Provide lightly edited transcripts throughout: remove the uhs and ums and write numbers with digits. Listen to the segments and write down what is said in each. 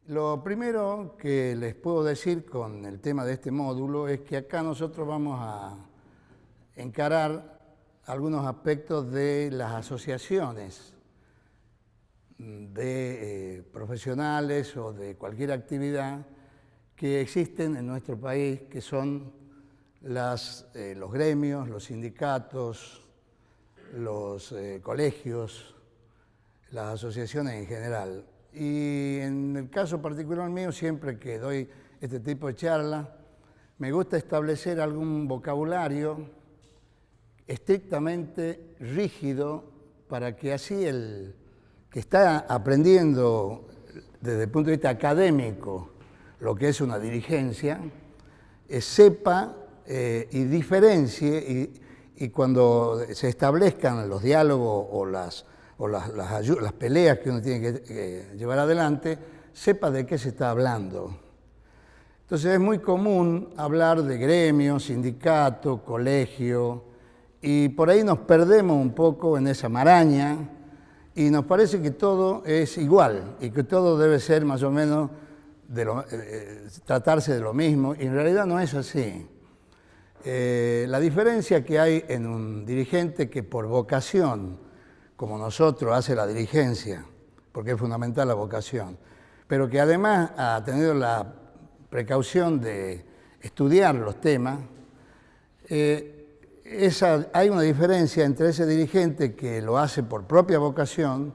Lo primero que les puedo decir con el tema de este módulo es que acá nosotros vamos a encarar algunos aspectos de las asociaciones de profesionales o de cualquier actividad que existen en nuestro país, que son los gremios, los sindicatos, los colegios, las asociaciones en general. Y en el caso particular mío, siempre que doy este tipo de charlas, me gusta establecer algún vocabulario estrictamente rígido para que así el que está aprendiendo desde el punto de vista académico lo que es una dirigencia, sepa y diferencie y cuando se establezcan los diálogos o las peleas que uno tiene que llevar adelante, sepa de qué se está hablando. Entonces es muy común hablar de gremio, sindicato, colegio, y por ahí nos perdemos un poco en esa maraña y nos parece que todo es igual y que todo debe ser más o menos tratarse de lo mismo, y en realidad no es así. La diferencia que hay en un dirigente que por vocación, como nosotros, hace la dirigencia, porque es fundamental la vocación, pero que además ha tenido la precaución de estudiar los temas, hay una diferencia entre ese dirigente que lo hace por propia vocación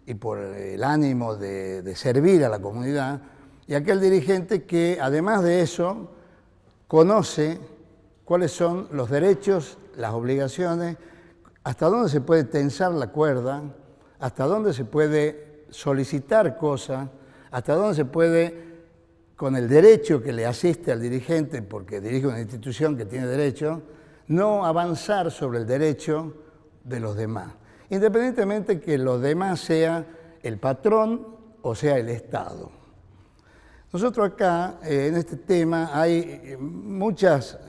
y por el ánimo de servir a la comunidad, y aquel dirigente que además de eso conoce cuáles son los derechos, las obligaciones, hasta dónde se puede tensar la cuerda, hasta dónde se puede solicitar cosas, hasta dónde se puede, con el derecho que le asiste al dirigente, porque dirige una institución que tiene derecho, no avanzar sobre el derecho de los demás, independientemente que los demás sea el patrón o sea el Estado. Nosotros acá, en este tema, hay muchas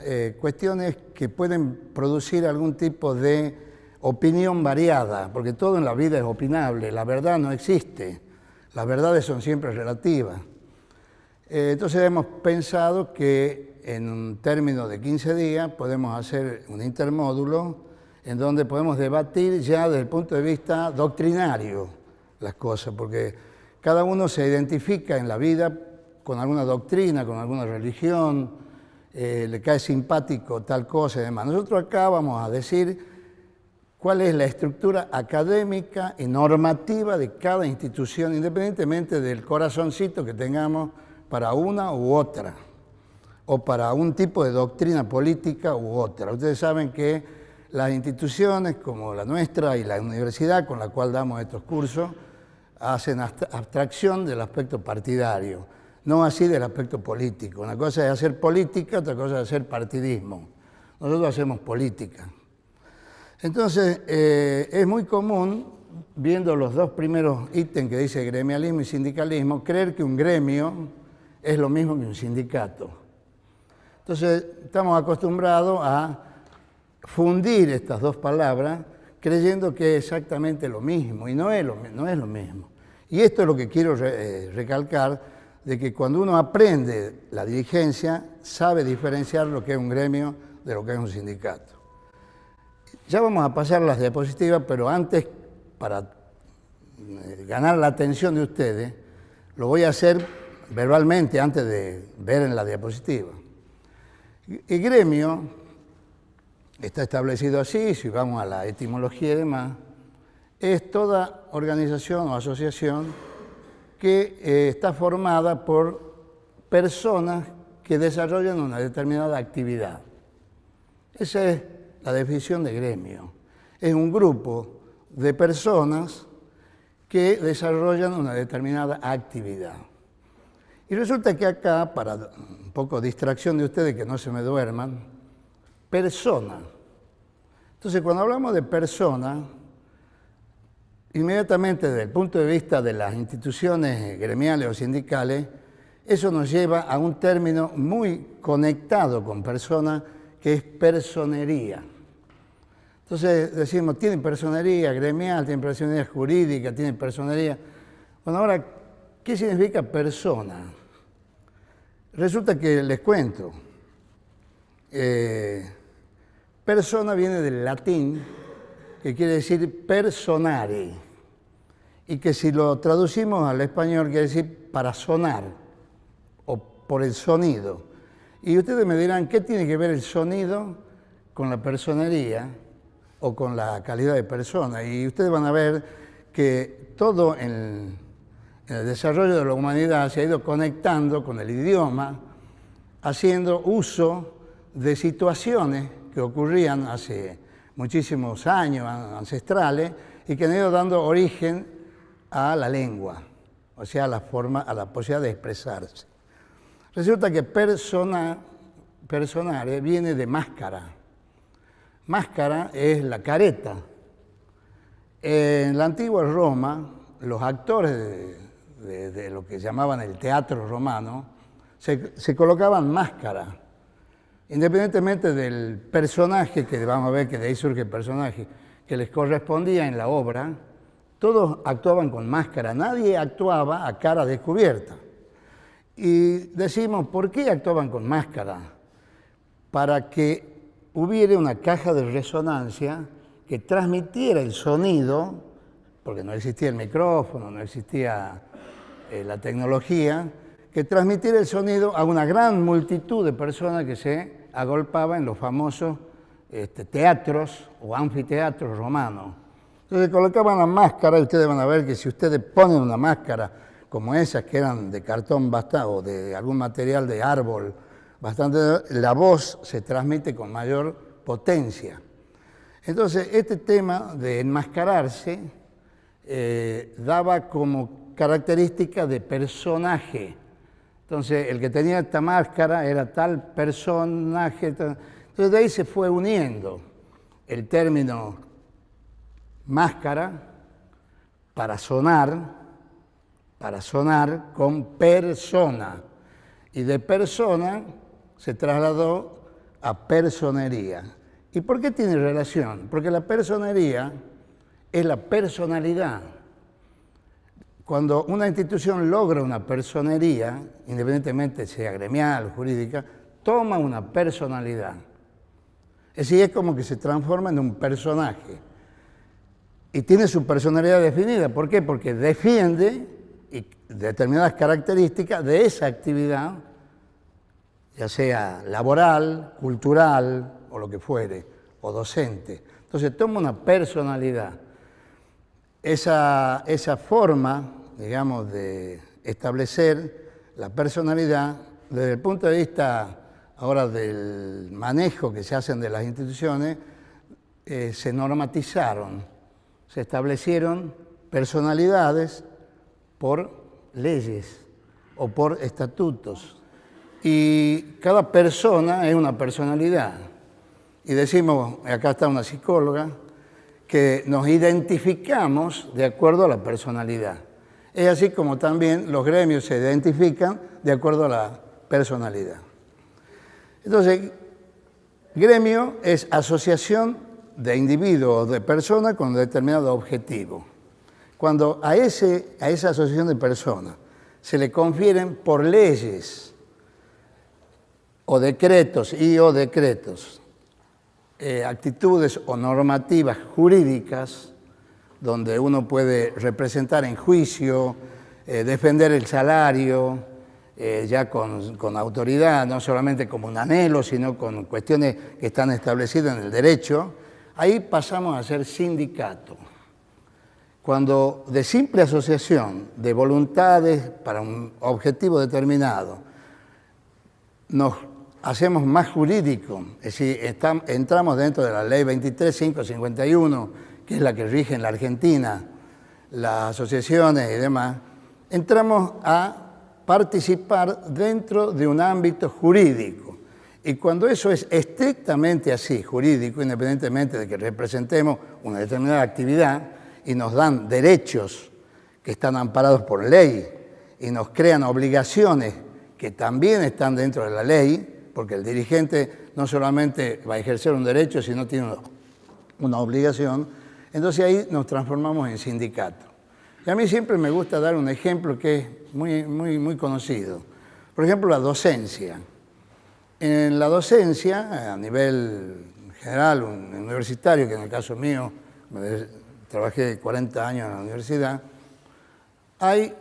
cuestiones que pueden producir algún tipo de opinión variada, porque todo en la vida es opinable, la verdad no existe, las verdades son siempre relativas. Entonces hemos pensado que en un término de 15 días podemos hacer un intermódulo en donde podemos debatir ya desde el punto de vista doctrinario las cosas, porque cada uno se identifica en la vida con alguna doctrina, con alguna religión, le cae simpático tal cosa y demás. Nosotros acá vamos a decir cuál es la estructura académica y normativa de cada institución, independientemente del corazoncito que tengamos para una u otra, o para un tipo de doctrina política u otra. Ustedes saben que las instituciones como la nuestra y la universidad con la cual damos estos cursos hacen abstracción del aspecto partidario, no así del aspecto político. Una cosa es hacer política, otra cosa es hacer partidismo. Nosotros hacemos política. Entonces, es muy común, viendo los dos primeros ítems que dice gremialismo y sindicalismo, creer que un gremio es lo mismo que un sindicato. Entonces, estamos acostumbrados a fundir estas dos palabras creyendo que es exactamente lo mismo, y no es lo mismo. Y esto es lo que quiero recalcar, de que cuando uno aprende la dirigencia, sabe diferenciar lo que es un gremio de lo que es un sindicato. Ya vamos a pasar las diapositivas, pero antes, para ganar la atención de ustedes, lo voy a hacer verbalmente antes de ver en la diapositiva. El gremio está establecido así, si vamos a la etimología y demás, es toda organización o asociación que está formada por personas que desarrollan una determinada actividad. Esa es la definición de gremio. Es un grupo de personas que desarrollan una determinada actividad. Y resulta que acá, para un poco de distracción de ustedes, que no se me duerman, persona. Entonces, cuando hablamos de persona, inmediatamente desde el punto de vista de las instituciones gremiales o sindicales, eso nos lleva a un término muy conectado con persona, que es personería. Entonces decimos, tienen personería gremial, tienen personería jurídica, tienen personería. Bueno, ahora, ¿Qué significa persona? Resulta que les cuento. Persona viene del latín, que quiere decir personare, y que si lo traducimos al español quiere decir para sonar, o por el sonido. Y ustedes me dirán, ¿qué tiene que ver el sonido con la personería o con la calidad de persona? Y ustedes van a ver que todo en el desarrollo de la humanidad se ha ido conectando con el idioma, haciendo uso de situaciones que ocurrían hace muchísimos años ancestrales y que han ido dando origen a la lengua, o sea, a la posibilidad de expresarse. Resulta que personare viene de máscara. Máscara es la careta. En la antigua Roma, los actores de lo que llamaban el teatro romano se colocaban máscara. Independientemente del personaje, que vamos a ver que de ahí surge el personaje, que les correspondía en la obra, todos actuaban con máscara, nadie actuaba a cara descubierta. Y decimos, ¿por qué actuaban con máscara? Para que hubiera una caja de resonancia que transmitiera el sonido, porque no existía el micrófono, no existía la tecnología, que transmitiera el sonido a una gran multitud de personas que se agolpaban en los famosos teatros o anfiteatros romanos. Entonces colocaban la máscara y ustedes van a ver que si ustedes ponen una máscara como esas que eran de cartón bastante o de algún material de árbol bastante, la voz se transmite con mayor potencia. Entonces este tema de enmascararse daba como característica de personaje. Entonces el que tenía esta máscara era tal personaje. Entonces de ahí se fue uniendo el término máscara para sonar con persona. Y de persona se trasladó a personería. ¿Y por qué tiene relación? Porque la personería es la personalidad. Cuando una institución logra una personería, independientemente sea gremial o jurídica, toma una personalidad. Es decir, es como que se transforma en un personaje. Y tiene su personalidad definida. ¿Por qué? Porque defiende determinadas características de esa actividad, ya sea laboral, cultural o lo que fuere, o docente. Entonces toma una personalidad. Esa forma, digamos, de establecer la personalidad, desde el punto de vista ahora del manejo que se hacen de las instituciones, se normatizaron, se establecieron personalidades por leyes o por estatutos. Y cada persona es una personalidad. Y decimos, acá está una psicóloga, que nos identificamos de acuerdo a la personalidad. Es así como también los gremios se identifican de acuerdo a la personalidad. Entonces, gremio es asociación de individuos o de personas con determinado objetivo. Cuando a esa asociación de personas se le confieren por leyes o decretos actitudes o normativas jurídicas donde uno puede representar en juicio, defender el salario, ya con autoridad, no solamente como un anhelo, sino con cuestiones que están establecidas en el derecho, ahí pasamos a ser sindicato. Cuando de simple asociación de voluntades para un objetivo determinado nos hacemos más jurídico, es decir, entramos dentro de la ley 23.551, que es la que rige en la Argentina, las asociaciones y demás, entramos a participar dentro de un ámbito jurídico. Y cuando eso es estrictamente así, jurídico, independientemente de que representemos una determinada actividad y nos dan derechos que están amparados por ley y nos crean obligaciones que también están dentro de la ley, porque el dirigente no solamente va a ejercer un derecho, sino tiene una obligación, entonces ahí nos transformamos en sindicato. Y a mí siempre me gusta dar un ejemplo que es muy conocido. Por ejemplo, la docencia. En la docencia, a nivel general, un universitario, que en el caso mío, trabajé 40 años en la universidad, hay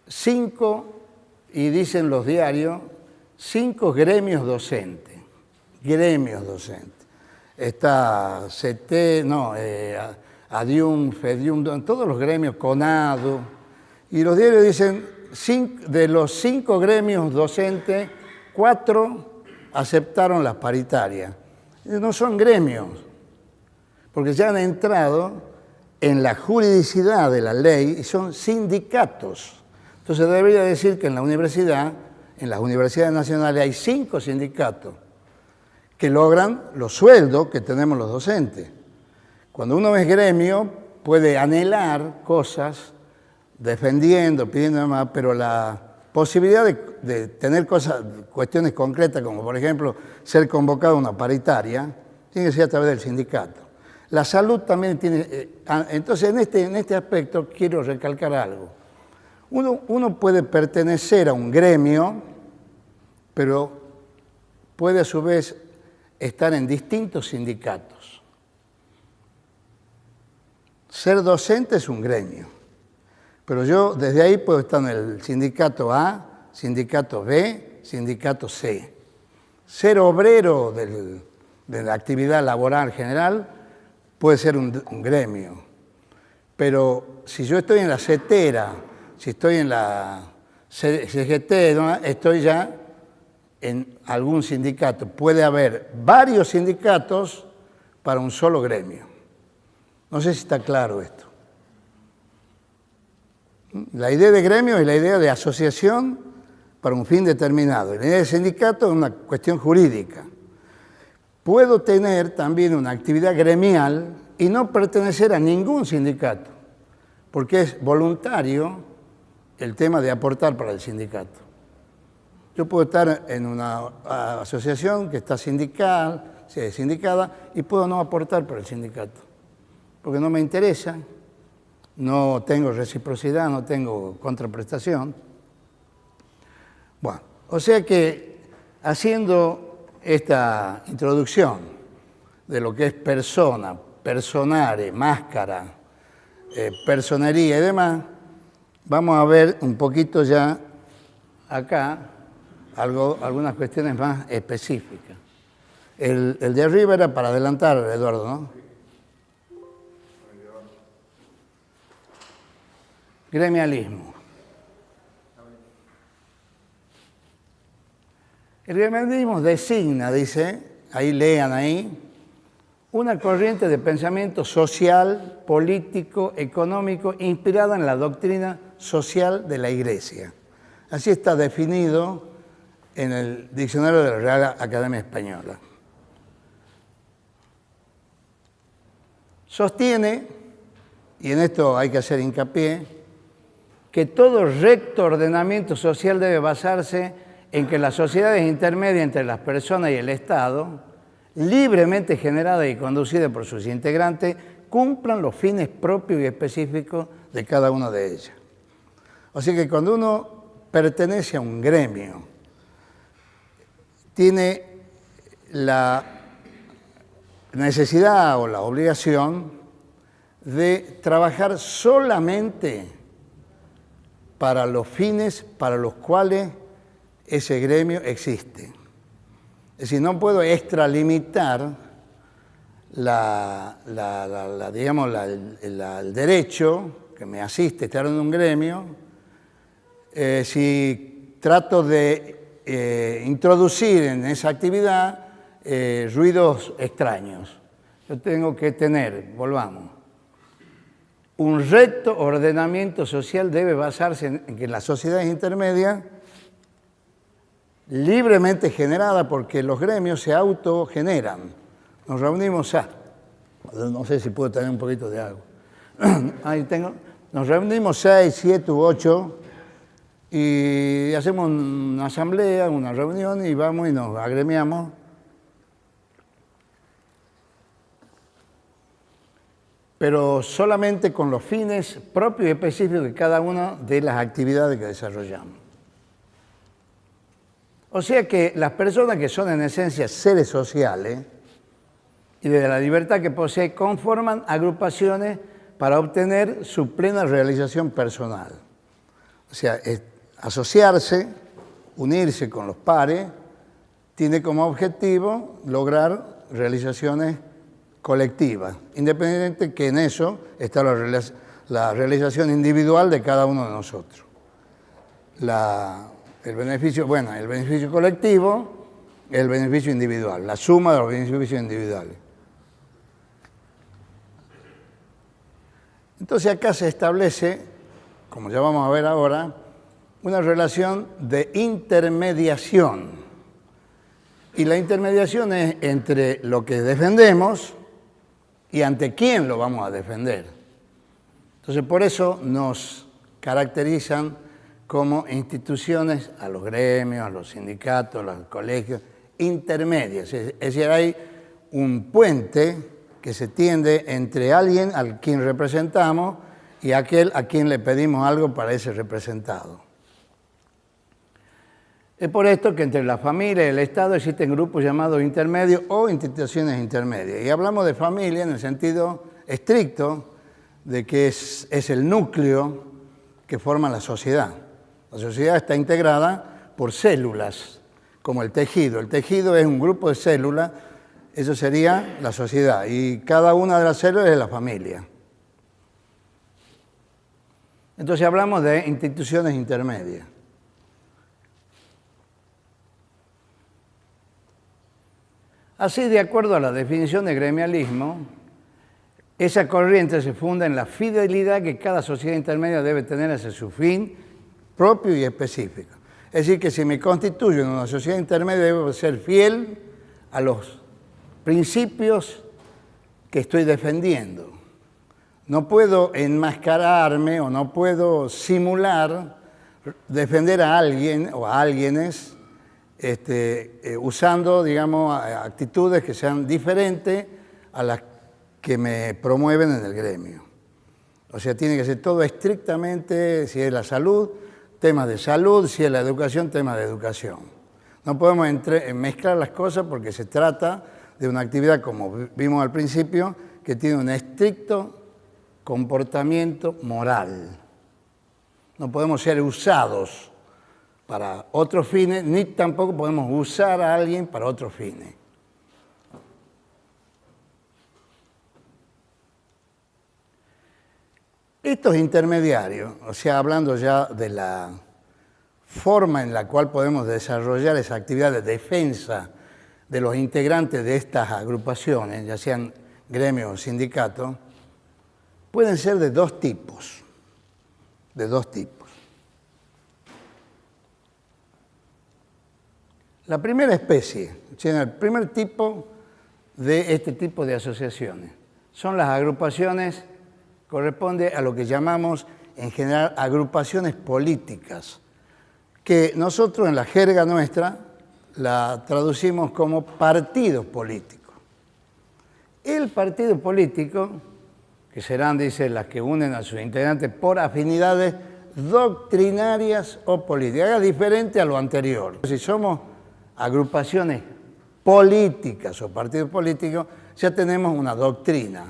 5, y dicen los diarios, 5 gremios docentes. Gremios docentes. Está CT, ADIUM, FEDIUM, todos los gremios, CONADO. Y los diarios dicen, de los 5 gremios docentes, 4 aceptaron las paritarias. No son gremios, porque ya han entrado en la juridicidad de la ley y son sindicatos. Entonces debería decir que en la universidad, en las universidades nacionales hay 5 sindicatos que logran los sueldos que tenemos los docentes. Cuando uno es gremio, puede anhelar cosas, defendiendo, pidiendo más, pero la posibilidad de tener cuestiones concretas, como por ejemplo ser convocado a una paritaria, tiene que ser a través del sindicato. La salud también tiene... Entonces, en este aspecto quiero recalcar algo. Uno puede pertenecer a un gremio, pero puede a su vez estar en distintos sindicatos. Ser docente es un gremio, pero yo desde ahí puedo estar en el sindicato A, sindicato B, sindicato C. Ser obrero de la actividad laboral general puede ser un gremio, pero si yo estoy en la CETERA, si estoy en la CGT, ¿no?, estoy ya en algún sindicato. Puede haber varios sindicatos para un solo gremio. No sé si está claro esto. La idea de gremio es la idea de asociación para un fin determinado. La idea de sindicato es una cuestión jurídica. Puedo tener también una actividad gremial y no pertenecer a ningún sindicato, porque es voluntario el tema de aportar para el sindicato. Yo puedo estar en una asociación que está sindicada y puedo no aportar para el sindicato, porque no me interesa, no tengo reciprocidad, no tengo contraprestación. Bueno, o sea que haciendo esta introducción de lo que es persona, personare, máscara, personería y demás, vamos a ver un poquito ya acá algunas cuestiones más específicas. El de arriba era para adelantar, Eduardo, ¿no? Gremialismo. El gremialismo designa, dice, ahí lean ahí, una corriente de pensamiento social, político, económico, inspirada en la doctrina social de la Iglesia. Así está definido en el diccionario de la Real Academia Española. Sostiene, y en esto hay que hacer hincapié, que todo recto ordenamiento social debe basarse en que las sociedades intermedias entre las personas y el Estado, libremente generadas y conducidas por sus integrantes, cumplan los fines propios y específicos de cada una de ellas. O sea que cuando uno pertenece a un gremio, tiene la necesidad o la obligación de trabajar solamente para los fines para los cuales ese gremio existe. Es decir, no puedo extralimitar el derecho que me asiste estar en un gremio si trato de introducir en esa actividad ruidos extraños. Yo tengo que tener, volvamos, un recto ordenamiento social debe basarse en que las sociedades intermedias, libremente generadas, porque los gremios se autogeneran. Nos reunimos no sé si puedo tener un poquito de agua. Ahí tengo. Nos reunimos 6, 7 u 8 y hacemos una asamblea, una reunión y vamos y nos agremiamos. pero solamente con los fines propios y específicos de cada una de las actividades que desarrollamos. O sea que las personas que son en esencia seres sociales y desde la libertad que poseen conforman agrupaciones para obtener su plena realización personal. O sea, asociarse, unirse con los pares, tiene como objetivo lograr realizaciones colectivas, independientemente que en eso está la realización individual de cada uno de nosotros. El beneficio colectivo, el beneficio individual, la suma de los beneficios individuales. Entonces acá se establece, como ya vamos a ver ahora, una relación de intermediación. Y la intermediación es entre lo que defendemos y ante quién lo vamos a defender. Entonces por eso nos caracterizan como instituciones a los gremios, a los sindicatos, a los colegios, intermedias. Es decir, hay un puente que se tiende entre alguien a quien representamos y aquel a quien le pedimos algo para ese representado. Es por esto que entre la familia y el Estado existen grupos llamados intermedios o instituciones intermedias. Y hablamos de familia en el sentido estricto de que es el núcleo que forma la sociedad. La sociedad está integrada por células, como el tejido. El tejido es un grupo de células, eso sería la sociedad. Y cada una de las células es la familia. Entonces hablamos de instituciones intermedias. Así, de acuerdo a la definición de gremialismo, esa corriente se funda en la fidelidad que cada sociedad intermedia debe tener hacia su fin propio y específico. Es decir, que si me constituyo en una sociedad intermedia, debo ser fiel a los principios que estoy defendiendo. No puedo enmascararme o no puedo simular defender a alguien o a alguienes usando, digamos, actitudes que sean diferentes a las que me promueven en el gremio. O sea, tiene que ser todo estrictamente, si es la salud, temas de salud, si es la educación, temas de educación. No podemos mezclar las cosas porque se trata de una actividad, como vimos al principio, que tiene un estricto comportamiento moral. No podemos ser usados para otros fines, ni tampoco podemos usar a alguien para otros fines. Estos intermediarios, o sea, hablando ya de la forma en la cual podemos desarrollar esa actividad de defensa de los integrantes de estas agrupaciones, ya sean gremios o sindicatos, pueden ser de dos tipos. La primera especie, o sea, el primer tipo de este tipo de asociaciones, son las agrupaciones, corresponde a lo que llamamos en general agrupaciones políticas, que nosotros en la jerga nuestra la traducimos como partidos políticos. El partido político, que serán, dice, las que unen a sus integrantes por afinidades doctrinarias o políticas, es diferente a lo anterior. Si somos agrupaciones políticas o partidos políticos, ya tenemos una doctrina,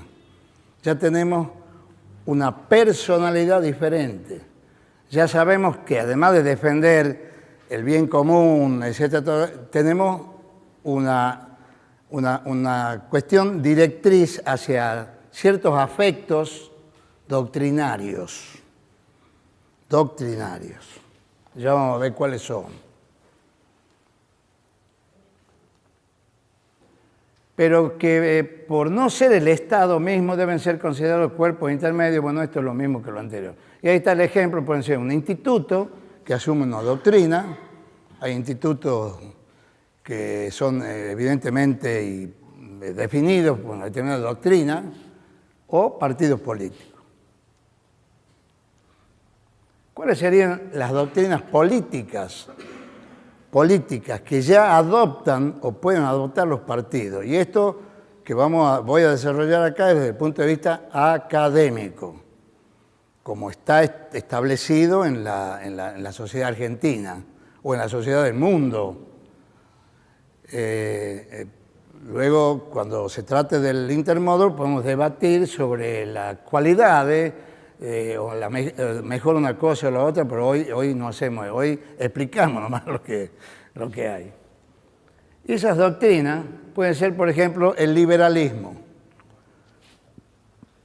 ya tenemos una personalidad diferente. Ya sabemos que además de defender el bien común, etcétera, tenemos una cuestión directriz hacia ciertos afectos doctrinarios. Ya vamos a ver cuáles son. Pero que por no ser el Estado mismo deben ser considerados cuerpos intermedios. Bueno, esto es lo mismo que lo anterior. Y ahí está el ejemplo, pueden ser un instituto que asume una doctrina, hay institutos que son evidentemente definidos por una determinada doctrina, o partidos políticos. ¿Cuáles serían las doctrinas políticas que ya adoptan o pueden adoptar los partidos? Y esto que voy a desarrollar acá es desde el punto de vista académico, como está establecido en la sociedad argentina o en la sociedad del mundo. Luego, cuando se trate del intermodal, podemos debatir sobre las cualidades, o mejor una cosa o la otra, pero hoy no hacemos, hoy explicamos nomás lo que hay. Y esas doctrinas pueden ser, por ejemplo, el liberalismo.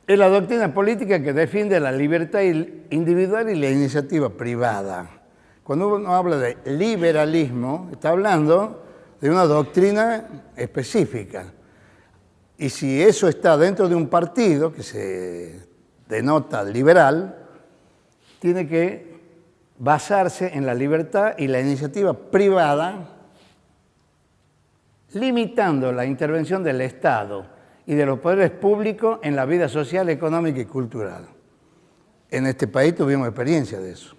Es la doctrina política que defiende la libertad individual y la iniciativa privada. Cuando uno habla de liberalismo, está hablando de una doctrina específica. Y si eso está dentro de un partido que se denota liberal, tiene que basarse en la libertad y la iniciativa privada, limitando la intervención del Estado y de los poderes públicos en la vida social, económica y cultural. En este país tuvimos experiencia de eso,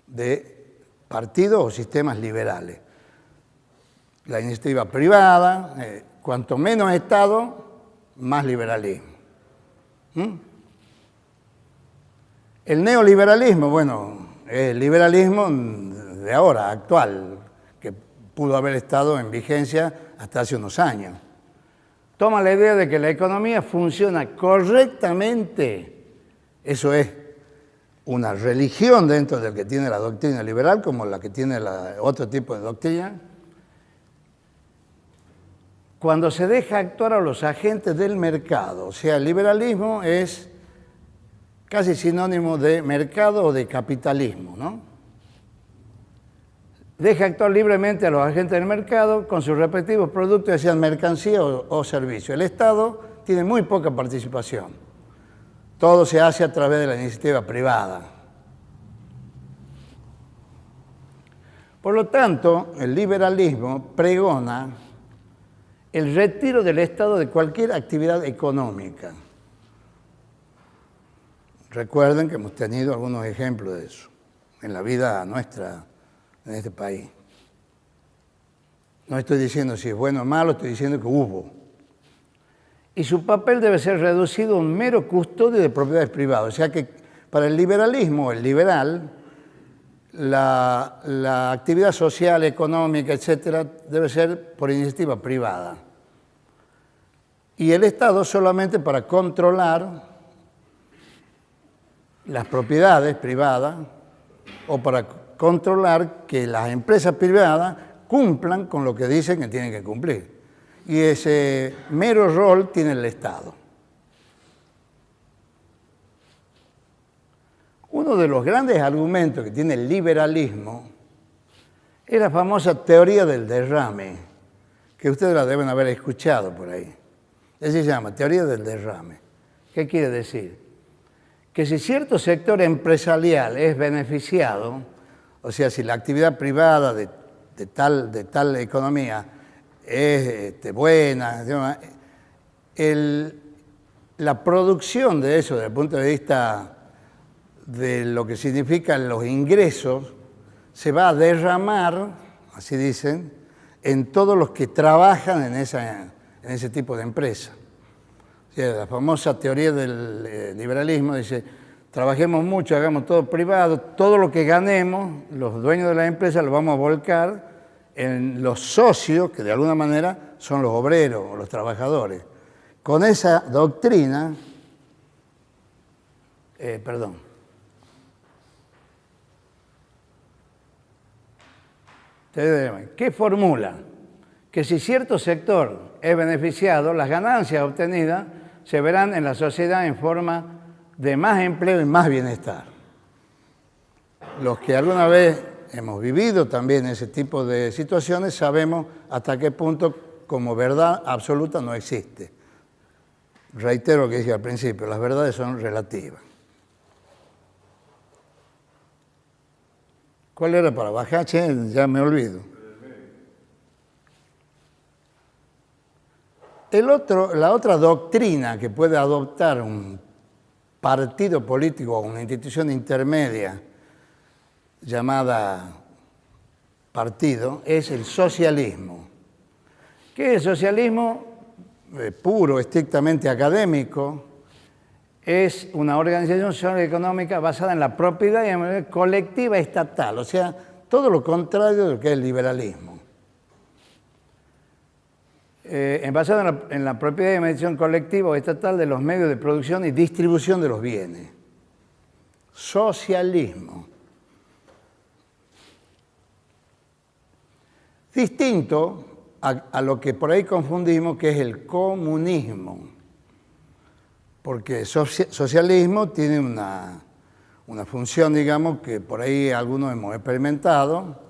de partidos o sistemas liberales. La iniciativa privada, cuanto menos Estado, más liberalismo. El neoliberalismo, bueno, es el liberalismo de ahora, actual, que pudo haber estado en vigencia hasta hace unos años. Toma la idea de que la economía funciona correctamente. Eso es una religión dentro del que tiene la doctrina liberal, como la que tiene otro tipo de doctrina. Cuando se deja actuar a los agentes del mercado, o sea, el liberalismo es casi sinónimo de mercado o de capitalismo, ¿no? Deja actuar libremente a los agentes del mercado con sus respectivos productos, ya sean mercancía o servicios. El Estado tiene muy poca participación. Todo se hace a través de la iniciativa privada. Por lo tanto, el liberalismo pregona el retiro del Estado de cualquier actividad económica. Recuerden que hemos tenido algunos ejemplos de eso en la vida nuestra en este país. No estoy diciendo si es bueno o malo, estoy diciendo que hubo. Y su papel debe ser reducido a un mero custodio de propiedades privadas. O sea que para el liberalismo, el liberal, la actividad social, económica, etcétera, debe ser por iniciativa privada. Y el Estado solamente para controlar las propiedades privadas o para controlar que las empresas privadas cumplan con lo que dicen que tienen que cumplir. Y ese mero rol tiene el Estado. Uno de los grandes argumentos que tiene el liberalismo es la famosa teoría del derrame, que ustedes la deben haber escuchado por ahí. Así se llama, teoría del derrame. ¿Qué quiere decir? Que si cierto sector empresarial es beneficiado, o sea, si la actividad privada de tal economía es buena, la producción de eso desde el punto de vista de lo que significan los ingresos se va a derramar, así dicen, en todos los que trabajan en ese tipo de empresa. O sea, la famosa teoría del liberalismo dice, trabajemos mucho, hagamos todo privado, todo lo que ganemos, los dueños de la empresa lo vamos a volcar en los socios, que de alguna manera son los obreros o los trabajadores. Con esa doctrina, ¿qué formula? Que si cierto sector es beneficiado, las ganancias obtenidas se verán en la sociedad en forma de más empleo y más bienestar. Los que alguna vez hemos vivido también ese tipo de situaciones sabemos hasta qué punto como verdad absoluta no existe. Reitero lo que dije al principio, las verdades son relativas. ¿Cuál era para bajar? Ya me olvido. La otra doctrina que puede adoptar un partido político o una institución intermedia llamada partido es el socialismo. ¿Qué es el socialismo? puro, estrictamente académico, es una organización social y económica basada en la propiedad y en la colectiva estatal, o sea, todo lo contrario de lo que es el liberalismo. Basado en la propiedad y administración colectiva o estatal de los medios de producción y distribución de los bienes. Socialismo. Distinto a lo que por ahí confundimos, que es el comunismo. Porque socialismo tiene una función, digamos, que por ahí algunos hemos experimentado.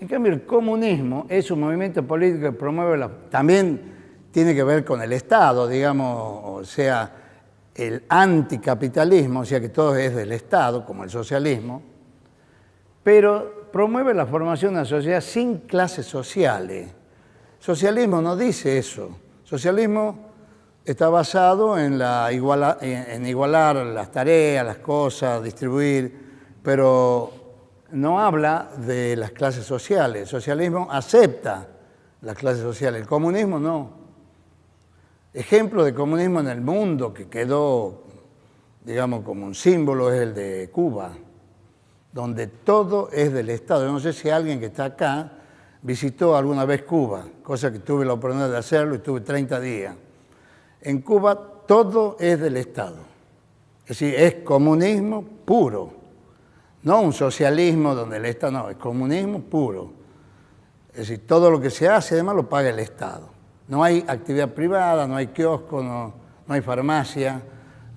En cambio, el comunismo es un movimiento político que promueve también tiene que ver con el Estado, digamos, o sea, el anticapitalismo, o sea que todo es del Estado, como el socialismo, pero promueve la formación de una sociedad sin clases sociales. Socialismo no dice eso. Socialismo está basado en igualar las tareas, las cosas, distribuir, pero no habla de las clases sociales. El socialismo acepta las clases sociales, el comunismo no. Ejemplo de comunismo en el mundo que quedó, digamos, como un símbolo es el de Cuba, donde todo es del Estado. Yo no sé si alguien que está acá visitó alguna vez Cuba, cosa que tuve la oportunidad de hacerlo y estuve 30 días. En Cuba todo es del Estado, es decir, es comunismo puro, no un socialismo donde el Estado, no, es comunismo puro. Es decir, todo lo que se hace además lo paga el Estado. No hay actividad privada, no hay kiosco, no hay farmacia,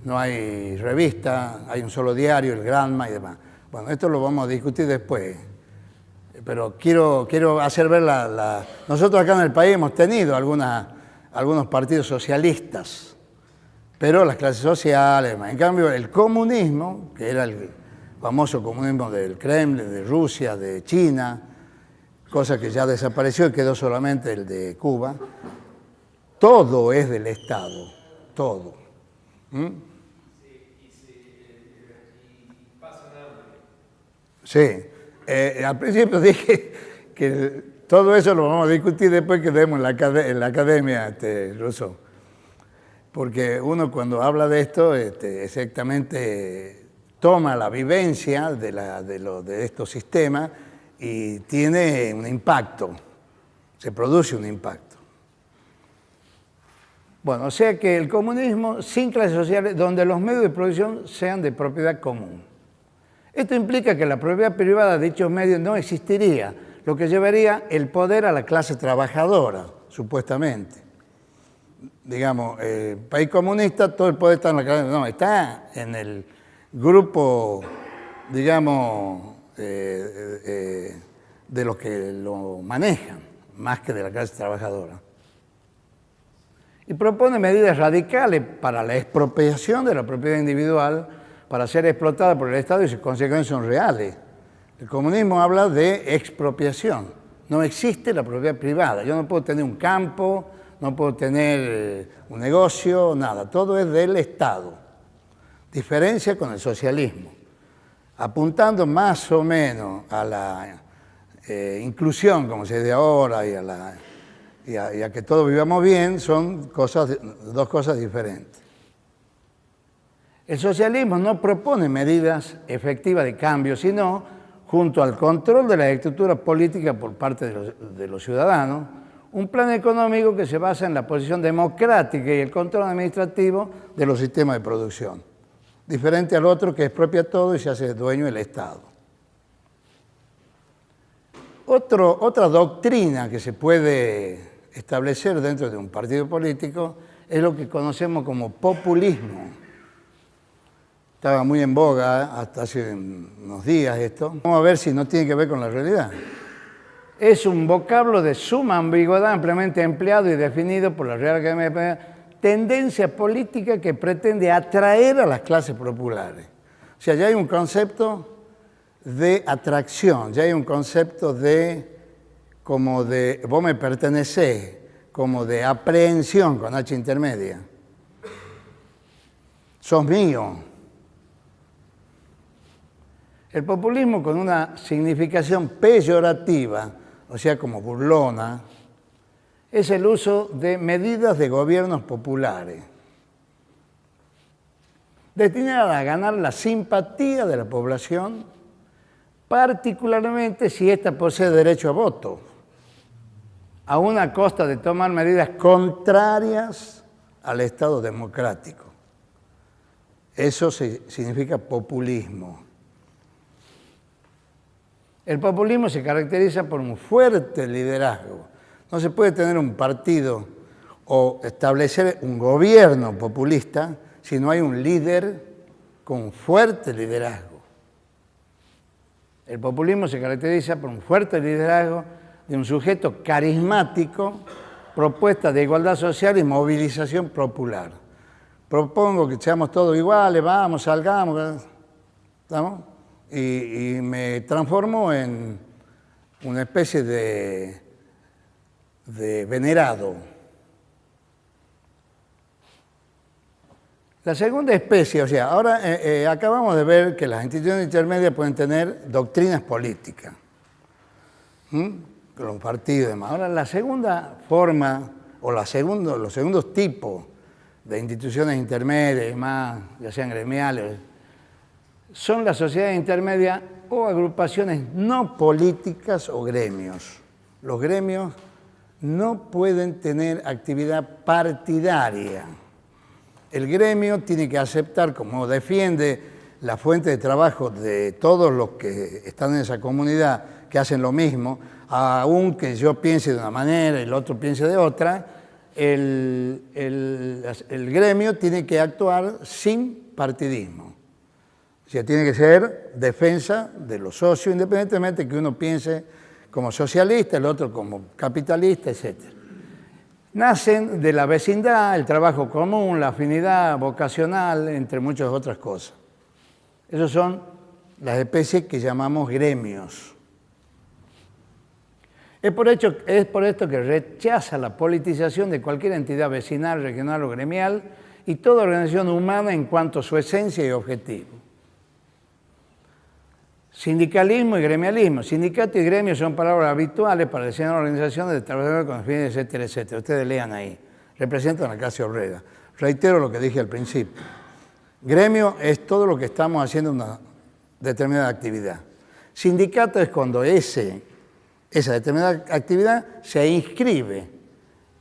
no hay revista, hay un solo diario, el Granma y demás. Bueno, esto lo vamos a discutir después, pero quiero hacer ver Nosotros acá en el país hemos tenido algunos partidos socialistas, pero las clases sociales, en cambio el comunismo, que era el famoso comunismo del Kremlin, de Rusia, de China, cosa que ya desapareció y quedó solamente el de Cuba, todo es del Estado, todo. ¿Mm? Y pasan hambre. Sí, al principio dije que todo eso lo vamos a discutir después que demos en la academia, Rousseau. Porque uno cuando habla de esto, exactamente toma la vivencia de estos sistemas y tiene un impacto, se produce un impacto. Bueno, o sea que el comunismo sin clases sociales, donde los medios de producción sean de propiedad común. Esto implica que la propiedad privada de dichos medios no existiría, lo que llevaría el poder a la clase trabajadora, supuestamente. Digamos, el país comunista, todo el poder está en la clase, no, está en el grupo, digamos, de los que lo manejan, más que de la clase trabajadora. Y propone medidas radicales para la expropiación de la propiedad individual para ser explotada por el Estado y sus consecuencias son reales. El comunismo habla de expropiación. No existe la propiedad privada. Yo no puedo tener un campo, no puedo tener un negocio, nada. Todo es del Estado. Diferencia con el socialismo. Apuntando más o menos a la inclusión, como se dice ahora, y a que todos vivamos bien, son dos cosas diferentes. El socialismo no propone medidas efectivas de cambio, sino, junto al control de la estructura política por parte de los ciudadanos, un plan económico que se basa en la posición democrática y el control administrativo de los sistemas de producción, diferente al otro que expropia todo y se hace dueño del Estado. Otra doctrina que se puede establecer dentro de un partido político es lo que conocemos como populismo. Estaba muy en boga hasta hace unos días esto. Vamos a ver si no tiene que ver con la realidad. Es un vocablo de suma ambigüedad ampliamente empleado y definido por la Real Academia Española, tendencia política que pretende atraer a las clases populares. O sea, ya hay un concepto de atracción, ya hay un concepto como de vos me pertenecés, como de aprehensión con H intermedia. Sos mío. El populismo con una significación peyorativa, o sea, como burlona, es el uso de medidas de gobiernos populares, destinadas a ganar la simpatía de la población, particularmente si ésta posee derecho a voto, a una costa de tomar medidas contrarias al Estado democrático. Eso significa populismo. El populismo se caracteriza por un fuerte liderazgo. No se puede tener un partido o establecer un gobierno populista si no hay un líder con fuerte liderazgo. El populismo se caracteriza por un fuerte liderazgo de un sujeto carismático, propuesta de igualdad social y movilización popular. Propongo que seamos todos iguales, vamos, salgamos, ¿estamos? Y me transformo en una especie de venerado. La segunda especie, o sea, ahora acabamos de ver que las instituciones intermedias pueden tener doctrinas políticas, con los partidos y demás. Ahora, la segunda forma, o los segundos tipos de instituciones intermedias y demás, ya sean gremiales, son las sociedades intermedias o agrupaciones no políticas o gremios. Los gremios no pueden tener actividad partidaria. El gremio tiene que aceptar, como defiende la fuente de trabajo de todos los que están en esa comunidad, que hacen lo mismo, aunque yo piense de una manera y el otro piense de otra, el gremio tiene que actuar sin partidismo. O sea, tiene que ser defensa de los socios, independientemente que uno piense como socialista, el otro como capitalista, etc. Nacen de la vecindad, el trabajo común, la afinidad vocacional, entre muchas otras cosas. Esas son las especies que llamamos gremios. Es por esto que rechaza la politización de cualquier entidad vecinal, regional o gremial y toda organización humana en cuanto a su esencia y objetivo. Sindicalismo y gremialismo. Sindicato y gremio son palabras habituales para designar organizaciones de trabajadores con fines, etcétera, etcétera. Ustedes lean ahí. Representan a la clase obrera. Reitero lo que dije al principio. Gremio es todo lo que estamos haciendo en una determinada actividad. Sindicato es cuando esa determinada actividad se inscribe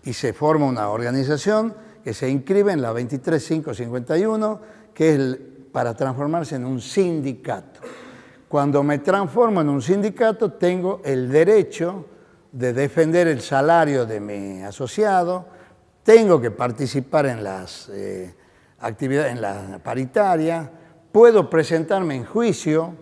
y se forma una organización que se inscribe en la 23551, que es para transformarse en un sindicato. Cuando me transformo en un sindicato, tengo el derecho de defender el salario de mi asociado, tengo que participar en las actividades, en la paritaria, puedo presentarme en juicio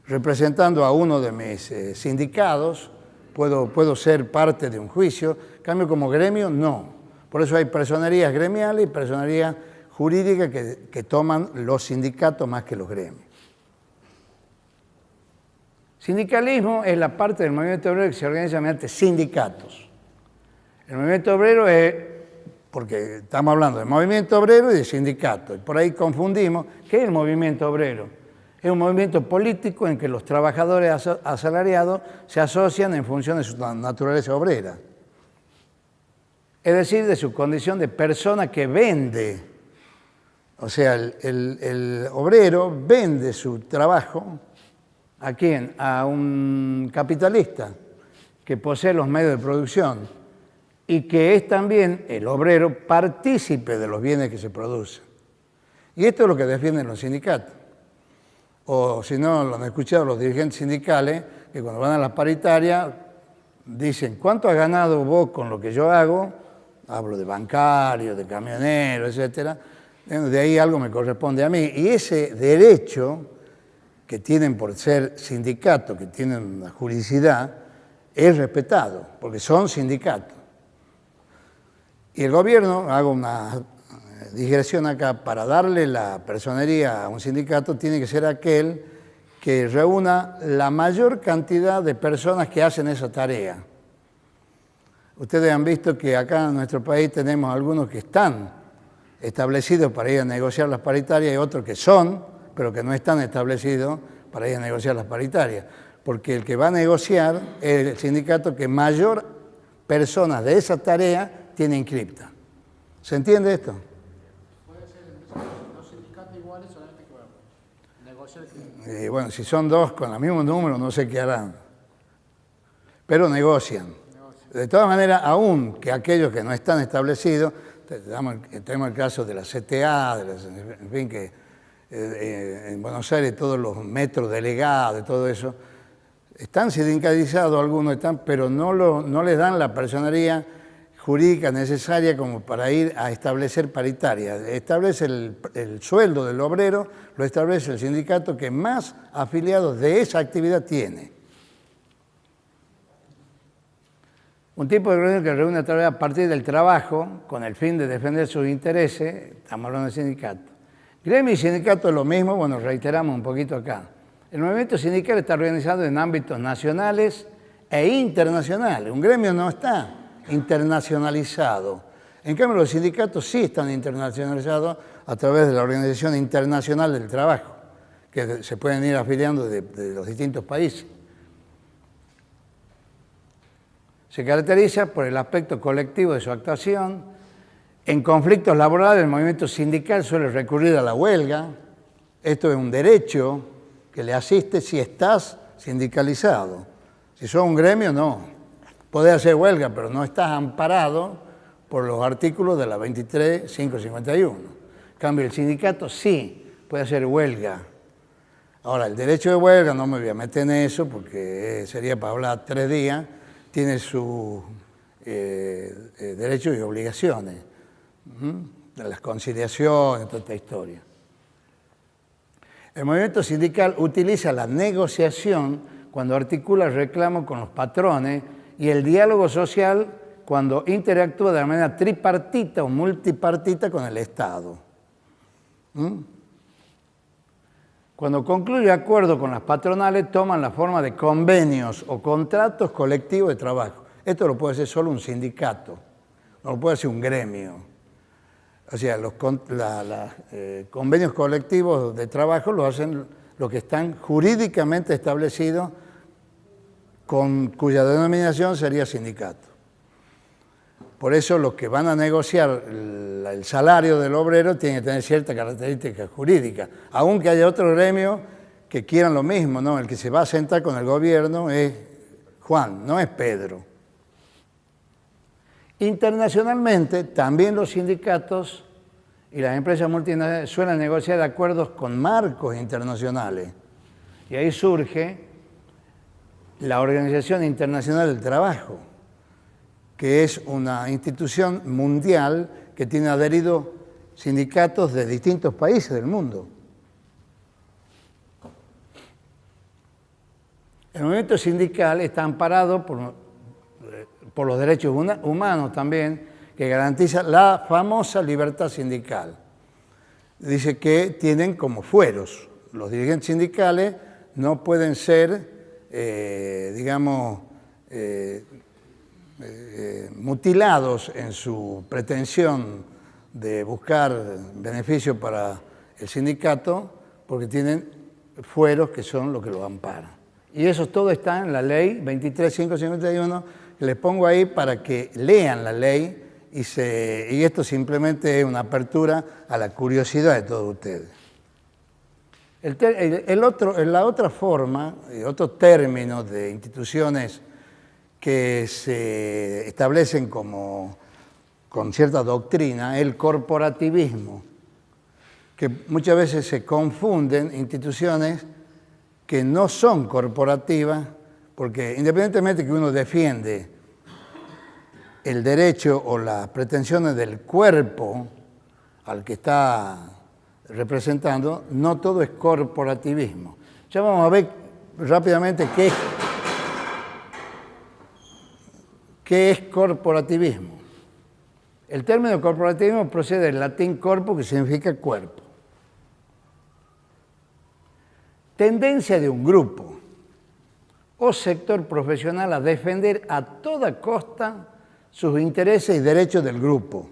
representando a uno de mis sindicados, puedo ser parte de un juicio, en cambio como gremio no. Por eso hay personerías gremiales y personerías jurídicas que toman los sindicatos más que los gremios. Sindicalismo es la parte del movimiento obrero que se organiza mediante sindicatos. El movimiento obrero es, porque estamos hablando de movimiento obrero y de sindicato, y por ahí confundimos, ¿qué es el movimiento obrero? Es un movimiento político en que los trabajadores asalariados se asocian en función de su naturaleza obrera. Es decir, de su condición de persona que vende. O sea, el obrero vende su trabajo. ¿A quién? A un capitalista que posee los medios de producción y que es también el obrero partícipe de los bienes que se producen. Y esto es lo que defienden los sindicatos. O si no, lo han escuchado los dirigentes sindicales, que cuando van a las paritarias dicen, ¿cuánto has ganado vos con lo que yo hago? Hablo de bancario, de camionero, etc. De ahí algo me corresponde a mí. Y ese derecho que tienen por ser sindicatos, que tienen una juridicidad, es respetado, porque son sindicatos. Y el gobierno, hago una digresión acá, para darle la personería a un sindicato, tiene que ser aquel que reúna la mayor cantidad de personas que hacen esa tarea. Ustedes han visto que acá en nuestro país tenemos algunos que están establecidos para ir a negociar las paritarias y otros que son, pero que no están establecidos para ir a negociar las paritarias, porque el que va a negociar es el sindicato que mayor personas de esa tarea tiene inscripta. ¿Se entiende esto? Puede ser dos sindicatos iguales, solamente que bueno, negociar. Bueno, si son dos con el mismo número, no sé qué harán. Pero negocian. De todas maneras, aún que aquellos que no están establecidos, tenemos el caso de la CTA, en fin, que en Buenos Aires todos los metros delegados, de todo eso, están sindicalizados, algunos están, pero no les dan la personería jurídica necesaria como para ir a establecer paritaria. Establece el sueldo del obrero, lo establece el sindicato que más afiliados de esa actividad tiene. Un tipo de reunión que reúne a partir del trabajo con el fin de defender sus intereses, estamos hablando de sindicato. Gremio y sindicato es lo mismo, bueno, reiteramos un poquito acá. El movimiento sindical está organizado en ámbitos nacionales e internacionales. Un gremio no está internacionalizado. En cambio, los sindicatos sí están internacionalizados a través de la Organización Internacional del Trabajo, que se pueden ir afiliando de los distintos países. Se caracteriza por el aspecto colectivo de su actuación. En conflictos laborales, el movimiento sindical suele recurrir a la huelga. Esto es un derecho que le asiste si estás sindicalizado. Si sos un gremio, no. Podés hacer huelga, pero no estás amparado por los artículos de la 23.551. En cambio, el sindicato sí puede hacer huelga. Ahora, el derecho de huelga, no me voy a meter en eso porque sería para hablar 3 días, tiene sus derechos y obligaciones, de las conciliaciones, toda esta historia. El movimiento sindical utiliza la negociación cuando articula el reclamo con los patrones y el diálogo social cuando interactúa de manera tripartita o multipartita con el Estado. Cuando concluye acuerdo con las patronales, toman la forma de convenios o contratos colectivos de trabajo. Esto lo puede hacer solo un sindicato, no lo puede hacer un gremio. O sea, los convenios colectivos de trabajo lo hacen los que están jurídicamente establecidos, cuya denominación sería sindicato. Por eso los que van a negociar el salario del obrero tienen que tener cierta característica jurídica, aunque haya otro gremio que quieran lo mismo, ¿no? El que se va a sentar con el gobierno es Juan, no es Pedro. Internacionalmente, también los sindicatos y las empresas multinacionales suelen negociar acuerdos con marcos internacionales. Y ahí surge la Organización Internacional del Trabajo, que es una institución mundial que tiene adheridos sindicatos de distintos países del mundo. El movimiento sindical está amparado por los derechos humanos también, que garantiza la famosa libertad sindical. Dice que tienen como fueros. Los dirigentes sindicales no pueden ser, mutilados en su pretensión de buscar beneficio para el sindicato, porque tienen fueros que son los que los amparan. Y eso todo está en la ley 23.551, que les pongo ahí para que lean la ley y esto simplemente es una apertura a la curiosidad de todos ustedes. La otra forma, otro término de instituciones que se establecen con cierta doctrina, el corporativismo, que muchas veces se confunden instituciones que no son corporativas, porque independientemente que uno defiende el derecho o las pretensiones del cuerpo al que está representando, no todo es corporativismo. Ya vamos a ver rápidamente qué es corporativismo. El término corporativismo procede del latín corpo, que significa cuerpo. Tendencia de un grupo o sector profesional a defender a toda costa sus intereses y derechos del grupo.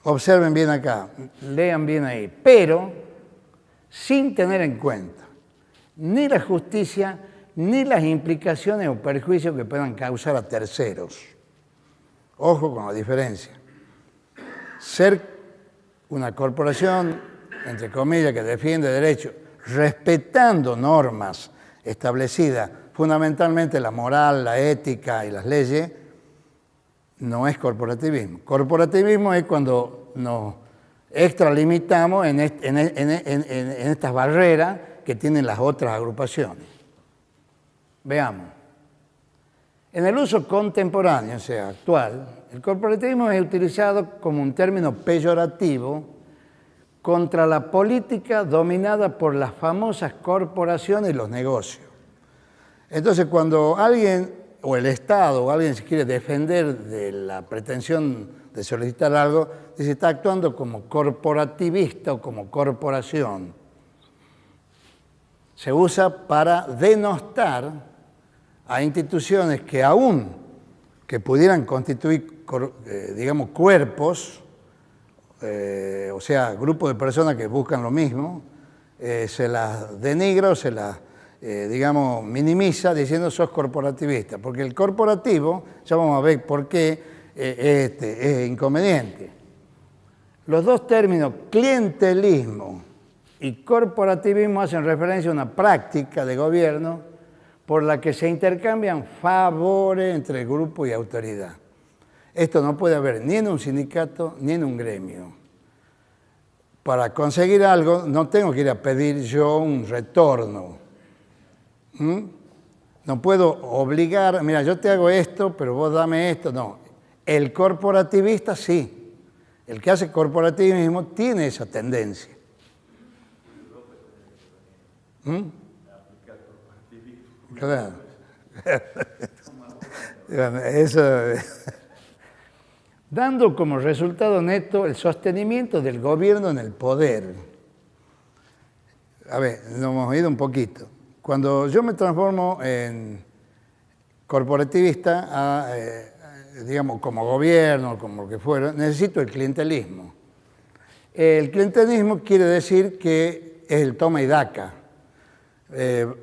Observen bien acá, lean bien ahí, pero sin tener en cuenta ni la justicia ni las implicaciones o perjuicios que puedan causar a terceros. Ojo con la diferencia. Ser una corporación, entre comillas, que defiende derechos, respetando normas establecidas, fundamentalmente la moral, la ética y las leyes, no es corporativismo. Corporativismo es cuando nos extralimitamos en estas barreras que tienen las otras agrupaciones. Veamos. En el uso contemporáneo, o sea, actual, el corporativismo es utilizado como un término peyorativo contra la política dominada por las famosas corporaciones y los negocios. Entonces, cuando alguien, o el Estado, o alguien se quiere defender de la pretensión de solicitar algo, dice, está actuando como corporativista o como corporación. Se usa para denostar a instituciones que aún que pudieran constituir, digamos, cuerpos, o sea, grupos de personas que buscan lo mismo, se las denigra o se las, digamos, minimiza diciendo sos corporativista, porque el corporativo, ya vamos a ver por qué es inconveniente. Los dos términos, clientelismo y corporativismo, hacen referencia a una práctica de gobierno por la que se intercambian favores entre grupo y autoridad. Esto no puede haber ni en un sindicato ni en un gremio. Para conseguir algo no tengo que ir a pedir yo un retorno. No puedo obligar, mira, yo te hago esto, pero vos dame esto. No, el corporativista sí. El que hace corporativismo tiene esa tendencia. Claro. Eso, dando como resultado neto el sostenimiento del gobierno en el poder. A ver, nos hemos ido un poquito. Cuando yo me transformo en corporativista, digamos, como gobierno, como lo que fuera, necesito el clientelismo. El clientelismo quiere decir que es el toma y daca.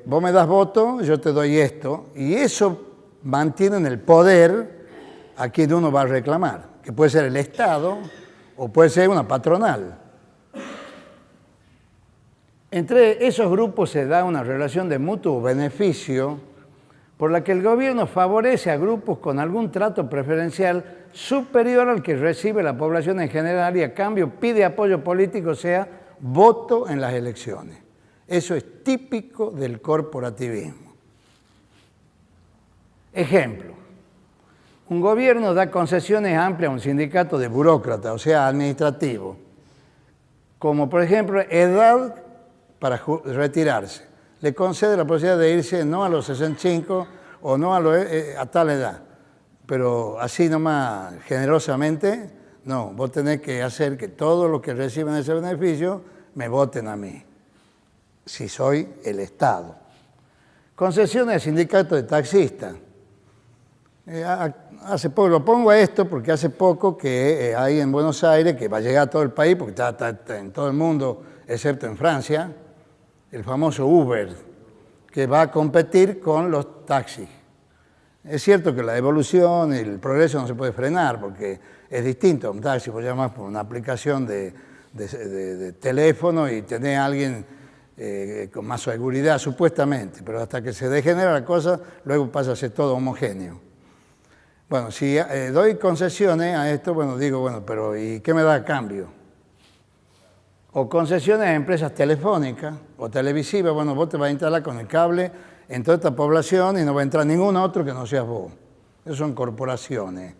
Vos me das voto, yo te doy esto, y eso mantiene en el poder a quien uno va a reclamar, que puede ser el Estado o puede ser una patronal. Entre esos grupos se da una relación de mutuo beneficio por la que el gobierno favorece a grupos con algún trato preferencial superior al que recibe la población en general y a cambio pide apoyo político, o sea, voto en las elecciones. Eso es típico del corporativismo. Ejemplo, un gobierno da concesiones amplias a un sindicato de burócratas, o sea, administrativo, como por ejemplo edad para retirarse. Le concede la posibilidad de irse no a los 65 o no a tal edad, pero así nomás generosamente, no, vos tenés que hacer que todos los que reciben ese beneficio me voten a mí, si soy el Estado. Concesiones de sindicato de taxistas. Hace poco, lo pongo a esto porque hace poco que hay en Buenos Aires, que va a llegar a todo el país, porque está en todo el mundo, excepto en Francia, el famoso Uber, que va a competir con los taxis. Es cierto que la evolución y el progreso no se puede frenar, porque es distinto. Un taxi vos llamás por una aplicación de teléfono y tenés a alguien con más seguridad, supuestamente, pero hasta que se degenera la cosa, luego pasa a ser todo homogéneo. Bueno, si doy concesiones a esto, bueno, digo, bueno, pero ¿y qué me da a cambio? O concesiones a empresas telefónicas o televisivas, bueno, vos te vas a instalar con el cable en toda esta población y no va a entrar ningún otro que no seas vos. Esos son corporaciones.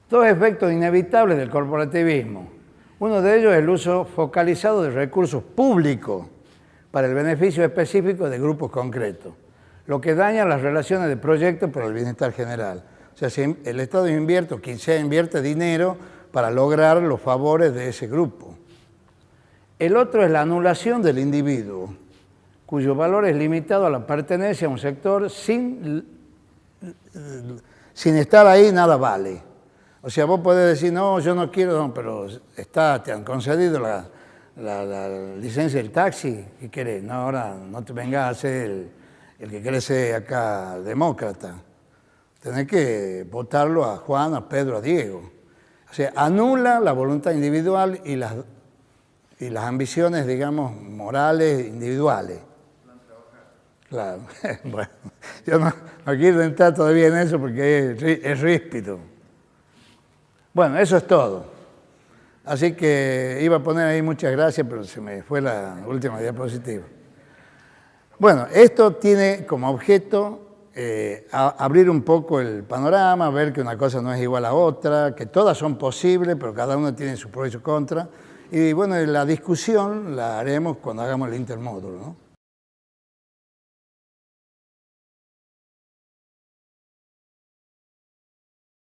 Dos efectos inevitables del corporativismo. Uno de ellos es el uso focalizado de recursos públicos para el beneficio específico de grupos concretos, lo que daña las relaciones de proyecto para el bienestar general. O sea, si el Estado invierte o quien sea invierte dinero para lograr los favores de ese grupo. El otro es la anulación del individuo, cuyo valor es limitado a la pertenencia a un sector sin estar ahí, nada vale. O sea, vos podés decir, no, yo no quiero, no, pero te han concedido la licencia del taxi, ¿qué querés? No, ahora no te vengas a ser el que querés ser acá demócrata. Tenés que votarlo a Juan, a Pedro, a Diego. O sea, anula la voluntad individual y las ambiciones, digamos, morales individuales. Claro, bueno, yo no quiero entrar todavía en eso porque es ríspido. Bueno, eso es todo. Así que iba a poner ahí muchas gracias, pero se me fue la última diapositiva. Bueno, esto tiene como objeto abrir un poco el panorama, ver que una cosa no es igual a otra, que todas son posibles, pero cada una tiene su pro y su contra. Y bueno, la discusión la haremos cuando hagamos el intermódulo, ¿no?